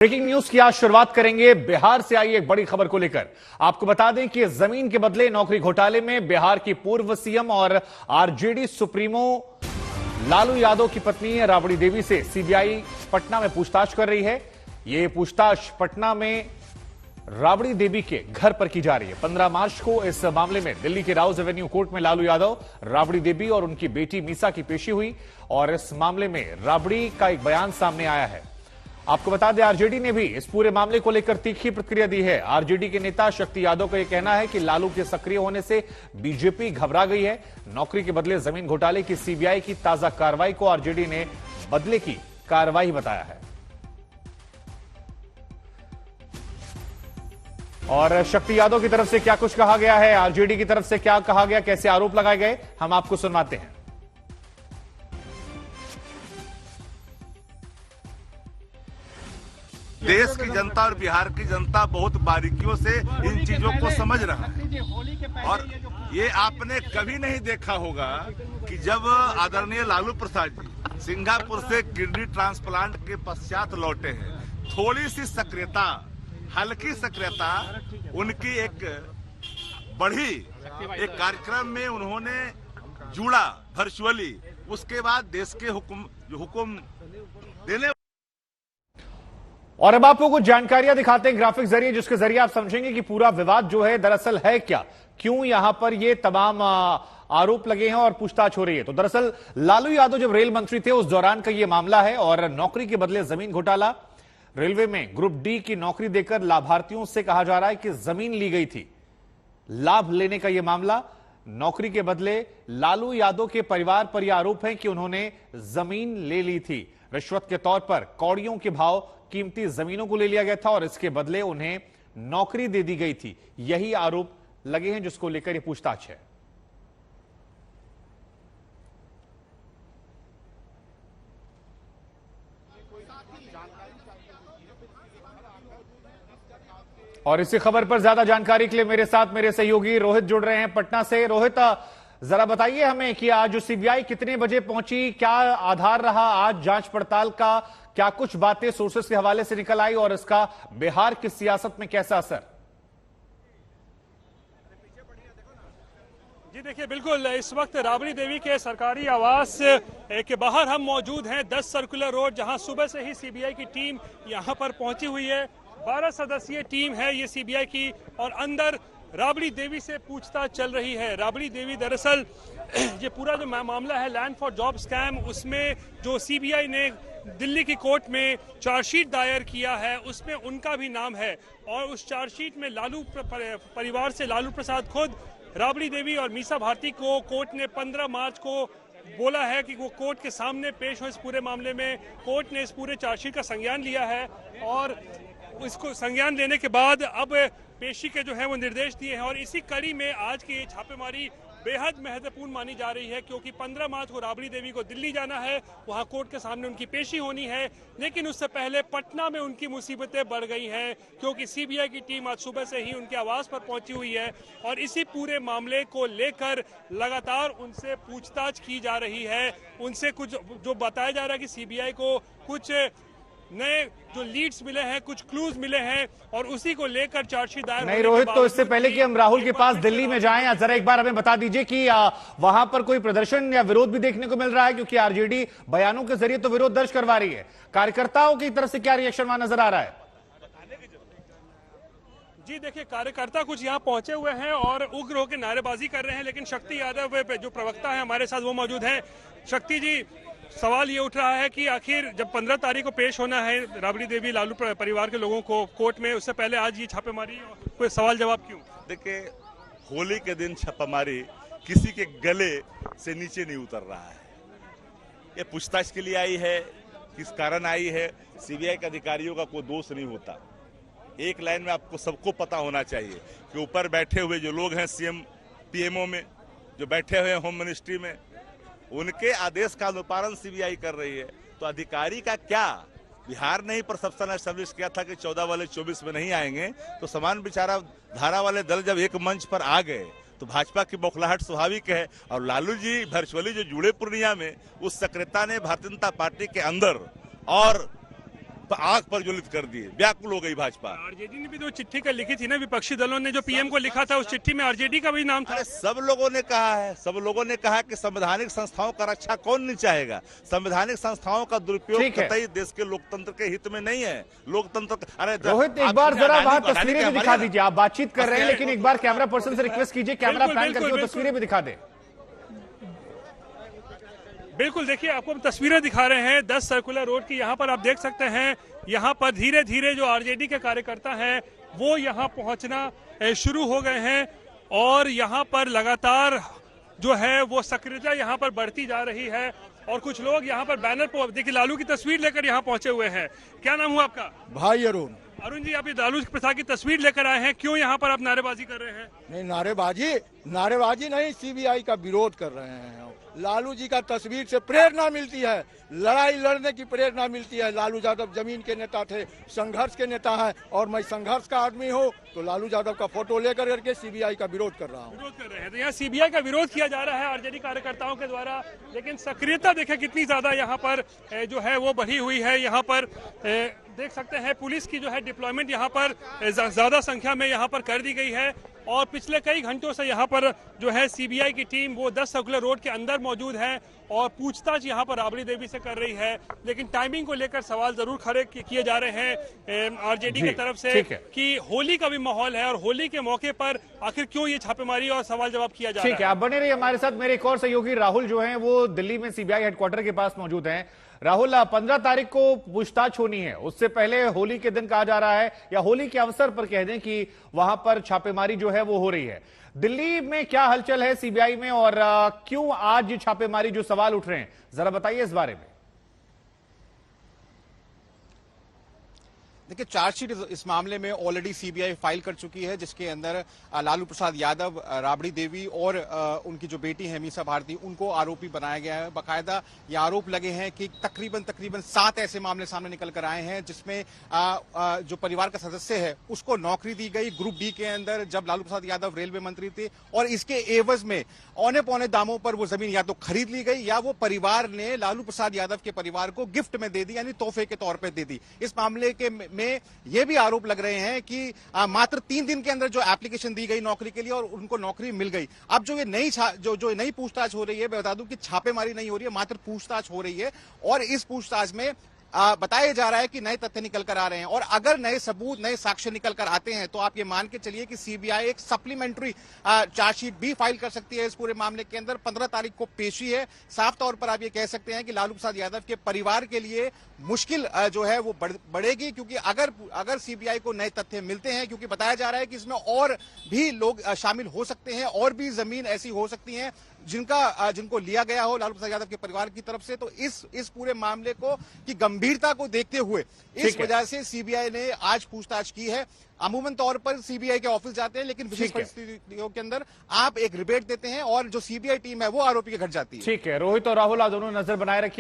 Breaking news की आज शुरुआत करेंगे बिहार से आई एक बड़ी खबर को लेकर। आपको बता दें कि जमीन के बदले नौकरी घोटाले में बिहार की पूर्व सीएम और आरजेडी सुप्रीमो लालू यादव की पत्नी राबड़ी देवी से सीबीआई पटना में पूछताछ कर रही है। यह पूछताछ पटना में राबड़ी देवी के घर पर की जा रही है। 15 मार्च को इस मामले में दिल्ली के राउज एवेन्यू कोर्ट में लालू यादव, राबड़ी देवी और उनकी बेटी मीसा की पेशी हुई और इस मामले में राबड़ी का एक बयान सामने आया है। आपको बता दें, आरजेडी ने भी इस पूरे मामले को लेकर तीखी प्रतिक्रिया दी है। आरजेडी के नेता शक्ति यादव का यह कहना है कि लालू के सक्रिय होने से बीजेपी घबरा गई है। नौकरी के बदले जमीन घोटाले की सीबीआई की ताजा कार्रवाई को आरजेडी ने बदले की कार्रवाई बताया है। और शक्ति यादव की तरफ से क्या कुछ कहा गया है, आरजेडी की तरफ से क्या कहा गया, कैसे आरोप लगाए गए, हम आपको सुनवाते हैं। देश की जनता और बिहार की जनता बहुत बारीकियों से इन चीजों को समझ रहा है और ये आपने कभी नहीं देखा होगा कि जब आदरणीय लालू प्रसाद जी सिंगापुर से किडनी ट्रांसप्लांट के पश्चात लौटे हैं, थोड़ी सी सक्रियता, हल्की सक्रियता उनकी एक बढ़ी, एक कार्यक्रम में उन्होंने जुड़ा वर्चुअली, उसके बाद देश के हुक्म देने। और अब आपको कुछ जानकारियां दिखाते हैं ग्राफिक जरिए, जिसके जरिए आप समझेंगे कि पूरा विवाद जो है दरअसल है क्या, क्यों यहां पर ये तमाम आरोप लगे हैं और पूछताछ हो रही है। तो दरअसल लालू यादव जब रेल मंत्री थे उस दौरान का ये मामला है और नौकरी के बदले जमीन घोटाला। रेलवे में ग्रुप डी की नौकरी देकर लाभार्थियों से कहा जा रहा है कि जमीन ली गई थी। लाभ लेने का यह मामला, नौकरी के बदले लालू यादव के परिवार पर यह आरोप है कि उन्होंने जमीन ले ली थी। रिश्वत के तौर पर कौड़ियों के भाव कीमती जमीनों को ले लिया गया था और इसके बदले उन्हें नौकरी दे दी गई थी। यही आरोप लगे हैं जिसको लेकर यह पूछताछ है। और इसी खबर पर ज्यादा जानकारी के लिए मेरे साथ मेरे सहयोगी रोहित जुड़ रहे हैं पटना से। रोहित, जरा बताइए हमें कि आज जो सीबीआई कितने बजे पहुंची, क्या आधार रहा आज जांच पड़ताल का, क्या कुछ बातें सोर्सेस के हवाले से निकल आई और इसका बिहार की सियासत में कैसा असर? जी देखिए, बिल्कुल इस वक्त राबड़ी देवी के सरकारी आवास के बाहर हम मौजूद हैं, 10 सर्कुलर रोड, जहां सुबह से ही सीबीआई की टीम यहां पर पहुंची हुई है। 12 सदस्यीय टीम है ये सीबीआई की और अंदर राबड़ी देवी से पूछताछ चल रही है। राबड़ी देवी दरअसल ये पूरा जो मामला है लैंड फॉर जॉब स्कैम, उसमें जो सीबीआई ने दिल्ली की कोर्ट में चार्जशीट दायर किया है उसमें उनका भी नाम है और उस चार्जशीट में लालू परिवार से लालू प्रसाद खुद, राबड़ी देवी और मीसा भारती को कोर्ट ने 15 मार्च को बोला है कि वो कोर्ट के सामने पेश हो। इस पूरे मामले में कोर्ट ने इस पूरे चार्जशीट का संज्ञान लिया है और इसको संज्ञान लेने के बाद अब पेशी के जो है वो निर्देश दिए हैं और इसी कड़ी में आज की छापेमारी बेहद महत्वपूर्ण मानी जा रही है, क्योंकि 15 मार्च को राबड़ी देवी को दिल्ली जाना है, वहां कोर्ट के सामने उनकी पेशी होनी है। लेकिन उससे पहले पटना में उनकी मुसीबतें बढ़ गई हैं, क्योंकि सीबीआई की टीम आज सुबह से ही उनके आवास पर पहुंची हुई है और इसी पूरे मामले को लेकर लगातार उनसे पूछताछ की जा रही है। उनसे कुछ जो बताया जा रहा है कि सीबीआई को कुछ नए जो लीड्स मिले हैं, कुछ क्लूज मिले हैं और उसी को लेकर चार्जशीट दायर नहीं रोहित, तो इससे पहले कि हम राहुल के पास दिल्ली में जाएं, जरा एक बार हमें बता दीजिए कि वहां पर कोई प्रदर्शन या विरोध भी देखने को मिल रहा है, क्योंकि आरजेडी बयानों के जरिए तो विरोध दर्ज करवा रही है। कार्यकर्ताओं की तरफ से क्या रिएक्शन वहां नजर आ रहा है? जी देखिए, कार्यकर्ता कुछ यहाँ पहुंचे हुए हैं और उग्र होकर नारेबाजी कर रहे हैं, लेकिन शक्ति यादव जो प्रवक्ता है हमारे साथ वो मौजूद है। शक्ति जी, सवाल ये उठ रहा है कि आखिर जब 15 तारीख को पेश होना है राबड़ी देवी लालू परिवार के लोगों को कोर्ट में, उससे पहले आज ये छापेमारी, कोई सवाल जवाब क्यों? देखिए, होली के दिन छापेमारी किसी के गले से नीचे नहीं उतर रहा है। ये पूछताछ के लिए आई है, किस कारण आई है, सीबीआई के अधिकारियों का कोई दोष नहीं होता। एक लाइन में आपको सबको पता होना चाहिए कि ऊपर बैठे हुए जो लोग हैं सीएम पीएमओ में, जो बैठे हुए हैं होम मिनिस्ट्री में, उनके आदेश का अनुपालन सीबीआई कर रही है। तो अधिकारी का क्या, बिहार ने ही परसेप्शन एस्टेब्लिश किया था कि 14 वाले 24 में नहीं आएंगे, तो समान विचारा धारा वाले दल जब एक मंच पर आ गए तो भाजपा की बौखलाहट स्वाभाविक है। और लालू जी वर्चुअली जो जुड़े पूर्णिया में, उस सक्रियता ने भारतीय जनता पार्टी के अंदर और आग पर ज्वलित कर दिए, व्याकुल हो गई भाजपा। आरजेडी ने भी तो चिट्ठी का लिखी थी ना, विपक्षी दलों ने जो पीएम को लिखा था, उस चिट्ठी में आरजेडी का भी नाम था। अरे सब लोगों ने कहा है, सब लोगों ने कहा कि संवैधानिक संस्थाओं का रक्षा कौन नहीं चाहेगा। संवैधानिक संस्थाओं का दुरुपयोग कतई देश के लोकतंत्र के हित में नहीं है। लोकतंत्र, अरे रोहित एक बार जरा वहां तस्वीरें भी दिखा दीजिए। आप बातचीत कर रहे हैं लेकिन एक बार कैमरा पर्सन से रिक्वेस्ट कीजिए, कैमरा पैन करके वो तस्वीरें भी दिखा दे। बिल्कुल, देखिए आपको हम तस्वीरें दिखा रहे हैं 10 सर्कुलर रोड की। यहाँ पर आप देख सकते हैं, यहाँ पर धीरे धीरे जो आरजेडी के कार्यकर्ता हैं वो यहाँ पहुंचना शुरू हो गए हैं और यहाँ पर लगातार जो है वो सक्रियता यहाँ पर बढ़ती जा रही है। और कुछ लोग यहाँ पर बैनर पर देखिए लालू की तस्वीर लेकर यहाँ पहुंचे हुए हैं। क्या नाम हुआ आपका? भाई अरुण। अरुण जी, आप ये लालू प्रसाद की तस्वीर लेकर आए हैं, क्यों यहाँ पर आप नारेबाजी कर रहे हैं? नहीं, नारेबाजी नहीं, सीबीआई का विरोध कर रहे हैं। लालू जी का तस्वीर से प्रेरणा मिलती है, लड़ाई लड़ने की प्रेरणा मिलती है। लालू यादव जमीन के नेता थे, संघर्ष के नेता हैं और मैं संघर्ष का आदमी हूँ, तो लालू यादव का फोटो लेकर करके सीबीआई का विरोध कर रहा हूँ। विरोध कर रहे हैं, तो यहाँ सीबीआई का विरोध किया जा रहा है आरजेडी कार्यकर्ताओं के द्वारा, लेकिन सक्रियता देखें कितनी ज्यादा यहाँ पर जो है वो बढ़ी हुई है। यहाँ पर देख सकते हैं पुलिस की जो है डिप्लॉयमेंट यहाँ पर ज्यादा संख्या में यहाँ पर कर दी गई है और पिछले कई घंटों से यहाँ पर जो है सीबीआई की टीम वो 10 सर्कुलर रोड के अंदर मौजूद है और पूछताछ यहाँ पर राबड़ी देवी से कर रही है। लेकिन टाइमिंग को लेकर सवाल जरूर खड़े किए जा रहे हैं आरजेडी की तरफ से कि होली का भी माहौल है और होली के मौके पर आखिर क्यों ये छापेमारी और सवाल जवाब किया जा रहा है। ठीक है, आप बने रहिए हमारे साथ। मेरे एक और सहयोगी राहुल जो है वो दिल्ली में सीबीआई हेडक्वार्टर के पास मौजूद हैं। राहुल, 15 तारीख को पूछताछ होनी है, उससे पहले होली के दिन कहा जा रहा है या होली के अवसर पर कह दें कि वहां पर छापेमारी जो है वो हो रही है। दिल्ली में क्या हलचल है सीबीआई में और क्यों आज छापेमारी जो सवाल उठ रहे हैं, जरा बताइए इस बारे में। देखिए, चार्जशीट इस मामले में ऑलरेडी सीबीआई फाइल कर चुकी है, जिसके अंदर लालू प्रसाद यादव, राबड़ी देवी और उनकी जो बेटी है मीसा भारती, उनको आरोपी बनाया गया है। बाकायदा ये आरोप लगे हैं कि तकरीबन 7 ऐसे मामले सामने निकल कर आए हैं जिसमें जो परिवार का सदस्य है उसको नौकरी दी गई ग्रुप डी के अंदर जब लालू प्रसाद यादव रेलवे मंत्री थे और इसके एवज में औने पौने दामों पर वो जमीन या तो खरीद ली गई या वो परिवार ने लालू प्रसाद यादव के परिवार को गिफ्ट में दे दी, यानी तोहफे के तौर पर दे दी। इस मामले के में ये भी आरोप लग रहे हैं कि मात्र 3 दिन के अंदर जो एप्लीकेशन दी गई नौकरी के लिए और उनको नौकरी मिल गई। अब जो ये नई पूछताछ हो रही है, मैं बता दूं कि छापेमारी नहीं हो रही है, मात्र पूछताछ हो रही है और इस पूछताछ में बताया जा रहा है कि नए तथ्य निकल कर आ रहे हैं और अगर नए सबूत, नए साक्ष्य निकल कर आते हैं तो आप ये मान के चलिए कि सीबीआई एक सप्लीमेंट्री चार्जशीट भी फाइल कर सकती है इस पूरे मामले के अंदर। 15 तारीख को पेशी है। साफ तौर पर आप ये कह सकते हैं कि लालू प्रसाद यादव के परिवार के लिए मुश्किल जो है वो बढ़ेगी, क्योंकि अगर सीबीआई को नए तथ्य मिलते हैं, क्योंकि बताया जा रहा है कि इसमें और भी लोग शामिल हो सकते हैं और भी जमीन ऐसी हो सकती है जिनको लिया गया हो लालू प्रसाद यादव के परिवार की तरफ से, तो इस पूरे मामले को की गंभीरता को देखते हुए इस वजह से सीबीआई ने आज पूछताछ की है। अमूमन तौर पर सीबीआई के ऑफिस जाते हैं, लेकिन विशेष परिस्थितियों के अंदर आप एक रिबेट देते हैं और जो सीबीआई टीम है वो आरोपी के घर जाती है। ठीक है, रोहित और राहुल आप दोनों नजर बनाए रखिए।